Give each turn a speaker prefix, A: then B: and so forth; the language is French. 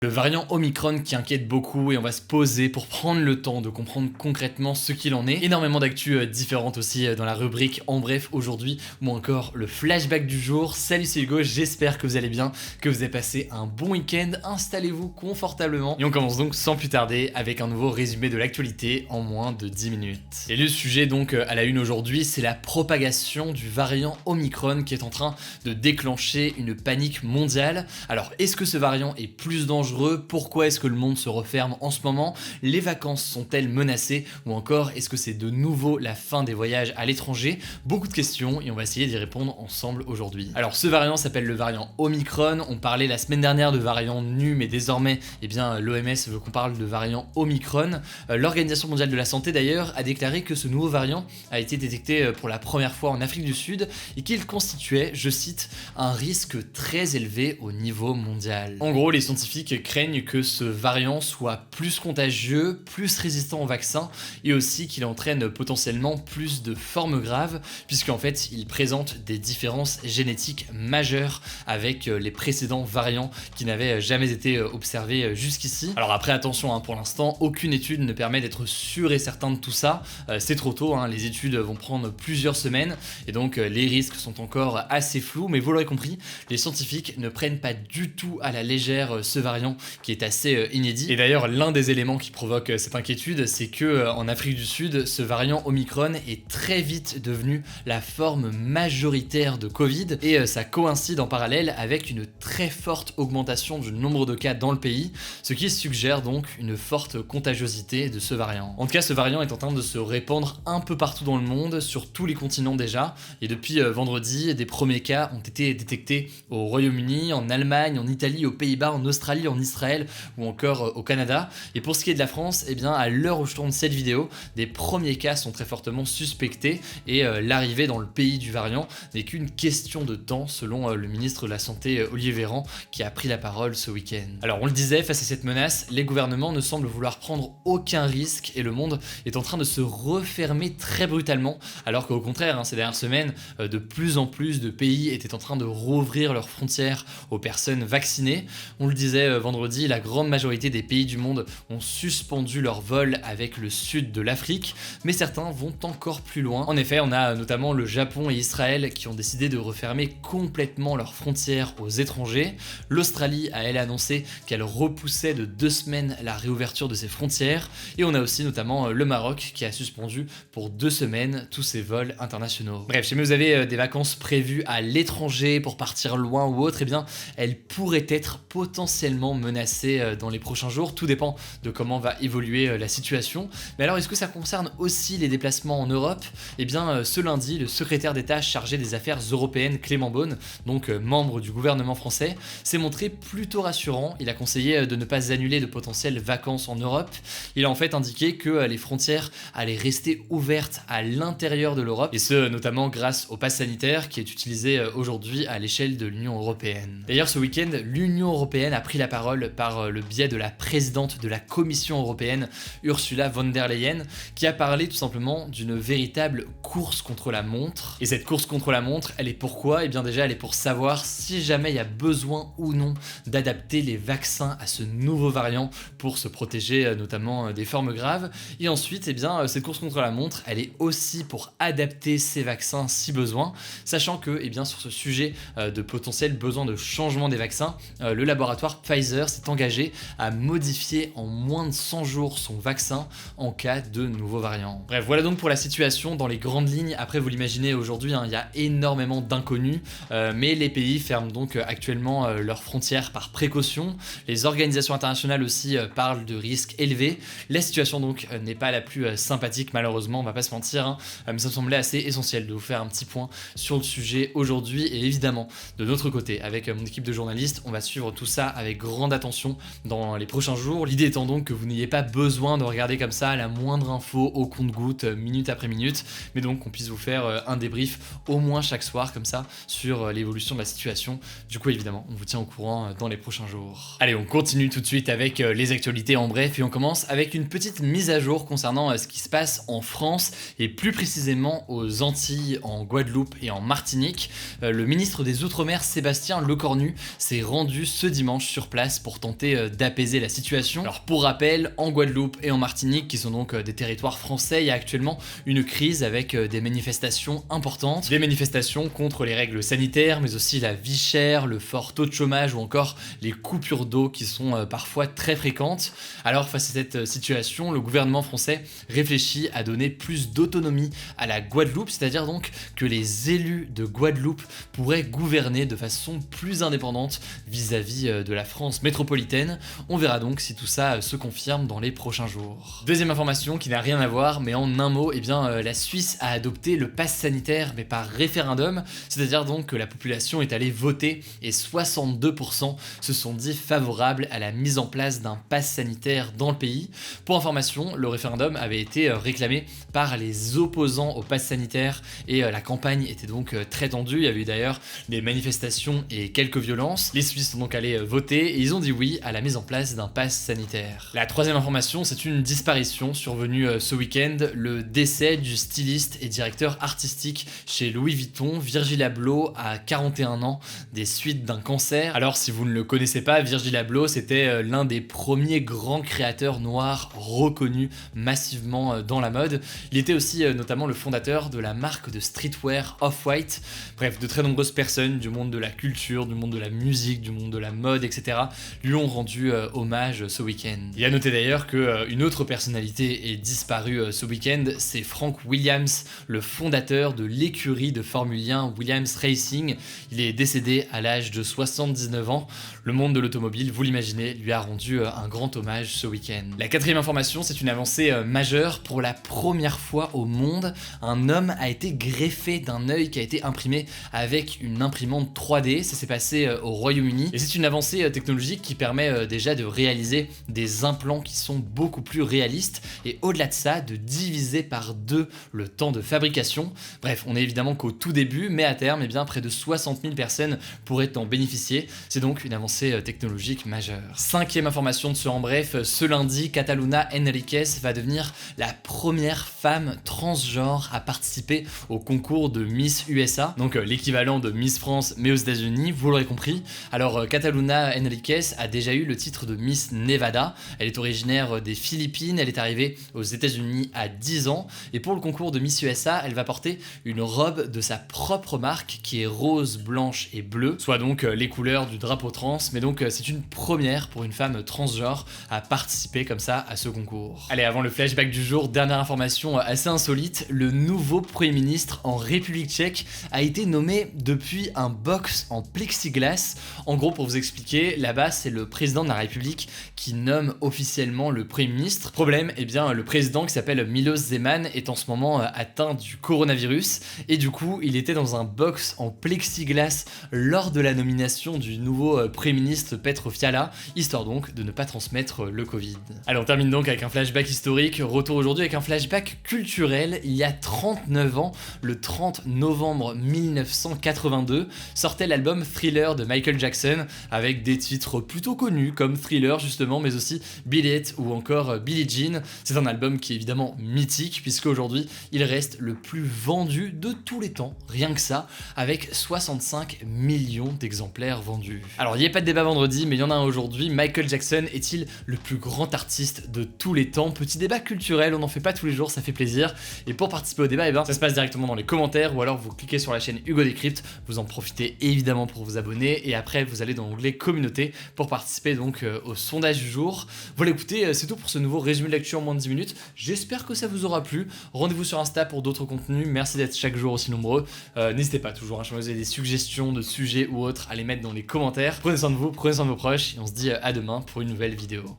A: Le variant Omicron qui inquiète beaucoup et on va se poser pour prendre le temps de comprendre concrètement ce qu'il en est. Énormément d'actu différentes aussi dans la rubrique En bref aujourd'hui ou encore le flashback du jour. Salut, c'est Hugo, j'espère que vous allez bien, que vous avez passé un bon week-end, installez-vous confortablement et on commence donc sans plus tarder avec un nouveau résumé de l'actualité en moins de 10 minutes. Et le sujet donc à la une aujourd'hui, c'est la propagation du variant Omicron qui est en train de déclencher une panique mondiale. Alors est-ce que ce variant est plus dangereux? Pourquoi est-ce que le monde se referme en ce moment? Les vacances sont-elles menacées? Ou encore, est-ce que c'est de nouveau la fin des voyages à l'étranger? Beaucoup de questions et on va essayer d'y répondre ensemble aujourd'hui. Alors ce variant s'appelle le variant Omicron. On parlait la semaine dernière de variant nu, mais désormais, l'OMS veut qu'on parle de variant Omicron. L'Organisation mondiale de la santé d'ailleurs a déclaré que ce nouveau variant a été détecté pour la première fois en Afrique du Sud et qu'il constituait, je cite, un risque très élevé au niveau mondial. En gros, les scientifiques craignent que ce variant soit plus contagieux, plus résistant au vaccin et aussi qu'il entraîne potentiellement plus de formes graves puisqu'en fait il présente des différences génétiques majeures avec les précédents variants qui n'avaient jamais été observés jusqu'ici. Alors après attention, pour l'instant aucune étude ne permet d'être sûr et certain de tout ça, c'est trop tôt, les études vont prendre plusieurs semaines et donc les risques sont encore assez flous, mais vous l'aurez compris, les scientifiques ne prennent pas du tout à la légère ce variant qui est assez inédit. Et d'ailleurs, l'un des éléments qui provoque cette inquiétude, c'est que en Afrique du Sud, ce variant Omicron est très vite devenu la forme majoritaire de Covid et ça coïncide en parallèle avec une très forte augmentation du nombre de cas dans le pays, ce qui suggère donc une forte contagiosité de ce variant. En tout cas, ce variant est en train de se répandre un peu partout dans le monde, sur tous les continents déjà, et depuis vendredi, des premiers cas ont été détectés au Royaume-Uni, en Allemagne, en Italie, aux Pays-Bas, en Australie, en Israël ou encore au Canada. Et pour ce qui est de la France, à l'heure où je tourne cette vidéo, des premiers cas sont très fortement suspectés et l'arrivée dans le pays du variant n'est qu'une question de temps selon le ministre de la Santé Olivier Véran qui a pris la parole ce week-end. Alors on le disait, face à cette menace, les gouvernements ne semblent vouloir prendre aucun risque et le monde est en train de se refermer très brutalement alors qu'au contraire, ces dernières semaines, de plus en plus de pays étaient en train de rouvrir leurs frontières aux personnes vaccinées. On le disait vendredi, la grande majorité des pays du monde ont suspendu leurs vols avec le sud de l'Afrique, mais certains vont encore plus loin. En effet, on a notamment le Japon et Israël qui ont décidé de refermer complètement leurs frontières aux étrangers. L'Australie a elle annoncé qu'elle repoussait de 2 semaines la réouverture de ses frontières, et on a aussi notamment le Maroc qui a suspendu pour 2 semaines tous ses vols internationaux. Bref, si jamais vous avez des vacances prévues à l'étranger pour partir loin ou autre, elles pourraient être potentiellement menacées dans les prochains jours, tout dépend de comment va évoluer la situation. Mais alors est-ce que ça concerne aussi les déplacements en Europe? Ce lundi, le secrétaire d'État chargé des affaires européennes Clément Beaune, donc membre du gouvernement français, s'est montré plutôt rassurant. Il a conseillé de ne pas annuler de potentielles vacances en Europe. Il a en fait indiqué que les frontières allaient rester ouvertes à l'intérieur de l'Europe, et ce notamment grâce au pass sanitaire qui est utilisé aujourd'hui à l'échelle de l'Union européenne. D'ailleurs ce week-end, l'Union européenne a pris la parole par le biais de la présidente de la Commission européenne, Ursula von der Leyen, qui a parlé tout simplement d'une véritable course contre la montre. Et cette course contre la montre, elle est pourquoi? Déjà, elle est pour savoir si jamais il y a besoin ou non d'adapter les vaccins à ce nouveau variant pour se protéger notamment des formes graves. Et ensuite, cette course contre la montre, elle est aussi pour adapter ces vaccins si besoin, sachant que sur ce sujet de potentiel besoin de changement des vaccins, le laboratoire Pfizer s'est engagé à modifier en moins de 100 jours son vaccin en cas de nouveaux variants. Bref, voilà donc pour la situation dans les grandes lignes. Après, vous l'imaginez, aujourd'hui, il y a énormément d'inconnus, mais les pays ferment donc actuellement leurs frontières par précaution. Les organisations internationales aussi parlent de risques élevés. La situation donc n'est pas la plus sympathique, malheureusement, on va pas se mentir, mais ça me semblait assez essentiel de vous faire un petit point sur le sujet aujourd'hui. Et évidemment, de notre côté, avec mon équipe de journalistes, on va suivre tout ça avec grande attention dans les prochains jours. L'idée étant donc que vous n'ayez pas besoin de regarder comme ça la moindre info au compte-gouttes, minute après minute, mais donc qu'on puisse vous faire un débrief au moins chaque soir comme ça sur l'évolution de la situation. Du coup, évidemment, on vous tient au courant dans les prochains jours. Allez, on continue tout de suite avec les actualités en bref et on commence avec une petite mise à jour concernant ce qui se passe en France et plus précisément aux Antilles, en Guadeloupe et en Martinique. Le ministre des Outre-mer, Sébastien Lecornu, s'est rendu ce dimanche sur place place pour tenter d'apaiser la situation. Alors pour rappel, en Guadeloupe et en Martinique, qui sont donc des territoires français, il y a actuellement une crise avec des manifestations importantes. Des manifestations contre les règles sanitaires, mais aussi la vie chère, le fort taux de chômage ou encore les coupures d'eau qui sont parfois très fréquentes. Alors face à cette situation, le gouvernement français réfléchit à donner plus d'autonomie à la Guadeloupe, c'est-à-dire donc que les élus de Guadeloupe pourraient gouverner de façon plus indépendante vis-à-vis de la France métropolitaine. On verra donc si tout ça se confirme dans les prochains jours. Deuxième information qui n'a rien à voir, mais en un mot, la Suisse a adopté le pass sanitaire mais par référendum, c'est-à-dire donc que la population est allée voter et 62% se sont dit favorables à la mise en place d'un pass sanitaire dans le pays. Pour information, le référendum avait été réclamé par les opposants au pass sanitaire et la campagne était donc très tendue. Il y avait eu d'ailleurs des manifestations et quelques violences. Les Suisses sont donc allés voter et ils ont dit oui à la mise en place d'un pass sanitaire. La troisième information, c'est une disparition survenue ce week-end, le décès du styliste et directeur artistique chez Louis Vuitton, Virgil Abloh, à 41 ans, des suites d'un cancer. Alors si vous ne le connaissez pas, Virgil Abloh, c'était l'un des premiers grands créateurs noirs reconnus massivement dans la mode. Il était aussi notamment le fondateur de la marque de streetwear Off-White. Bref, de très nombreuses personnes du monde de la culture, du monde de la musique, du monde de la mode, etc. lui ont rendu hommage ce week-end. Il a noté d'ailleurs qu'une autre personnalité est disparue ce week-end, c'est Frank Williams, le fondateur de l'écurie de Formule 1 Williams Racing. Il est décédé à l'âge de 79 ans. Le monde de l'automobile, vous l'imaginez, lui a rendu un grand hommage ce week-end. La quatrième information, c'est une avancée majeure. Pour la première fois au monde, un homme a été greffé d'un œil qui a été imprimé avec une imprimante 3D. Ça s'est passé au Royaume-Uni et c'est une avancée technologique qui permet déjà de réaliser des implants qui sont beaucoup plus réalistes et au-delà de ça, de diviser par 2 le temps de fabrication. Bref, on est évidemment qu'au tout début, mais à terme, près de 60 000 personnes pourraient en bénéficier. C'est donc une avancée technologique majeure. Cinquième information de ce En Bref, ce lundi, Cataluna Enriquez va devenir la première femme transgenre à participer au concours de Miss USA, donc l'équivalent de Miss France mais aux États-Unis, vous l'aurez compris. Alors Cataluna Enriquez a déjà eu le titre de Miss Nevada. Elle est originaire des Philippines, elle est arrivée aux États-Unis à 10 ans et pour le concours de Miss USA, elle va porter une robe de sa propre marque qui est rose, blanche et bleue, soit donc les couleurs du drapeau trans, mais donc c'est une première pour une femme transgenre à participer comme ça à ce concours. Allez, avant le flashback du jour, dernière information assez insolite, le nouveau Premier ministre en République tchèque a été nommé depuis un box en plexiglas. En gros, pour vous expliquer, là-bas c'est le président de la République qui nomme officiellement le Premier ministre. Problème, le président qui s'appelle Miloš Zeman est en ce moment atteint du coronavirus et du coup il était dans un box en plexiglas lors de la nomination du nouveau Premier ministre Petr Fiala, histoire donc de ne pas transmettre le Covid. Allez, on termine donc avec un flashback historique, retour aujourd'hui avec un flashback culturel. Il y a 39 ans, le 30 novembre 1982, sortait l'album Thriller de Michael Jackson avec des titres plutôt connus comme Thriller justement, mais aussi Beat It ou encore Billie Jean. C'est un album qui est évidemment mythique puisque aujourd'hui il reste le plus vendu de tous les temps, rien que ça, avec 65 millions d'exemplaires vendus. Alors il n'y a pas de débat vendredi, mais il y en a un aujourd'hui. Michael Jackson est-il le plus grand artiste de tous les temps? Petit débat culturel, on n'en fait pas tous les jours, ça fait plaisir. Et pour participer au débat, ça se passe directement dans les commentaires ou alors vous cliquez sur la chaîne Hugo Décrypte, vous en profitez évidemment pour vous abonner et après vous allez dans l'onglet communauté pour participer donc au sondage du jour. Voilà, écoutez, c'est tout pour ce nouveau résumé de l'actu en moins de 10 minutes. J'espère que ça vous aura plu. Rendez-vous sur Insta pour d'autres contenus. Merci d'être chaque jour aussi nombreux. N'hésitez pas toujours, si vous avez des suggestions de sujets ou autres, à les mettre dans les commentaires. Prenez soin de vous, prenez soin de vos proches et on se dit à demain pour une nouvelle vidéo.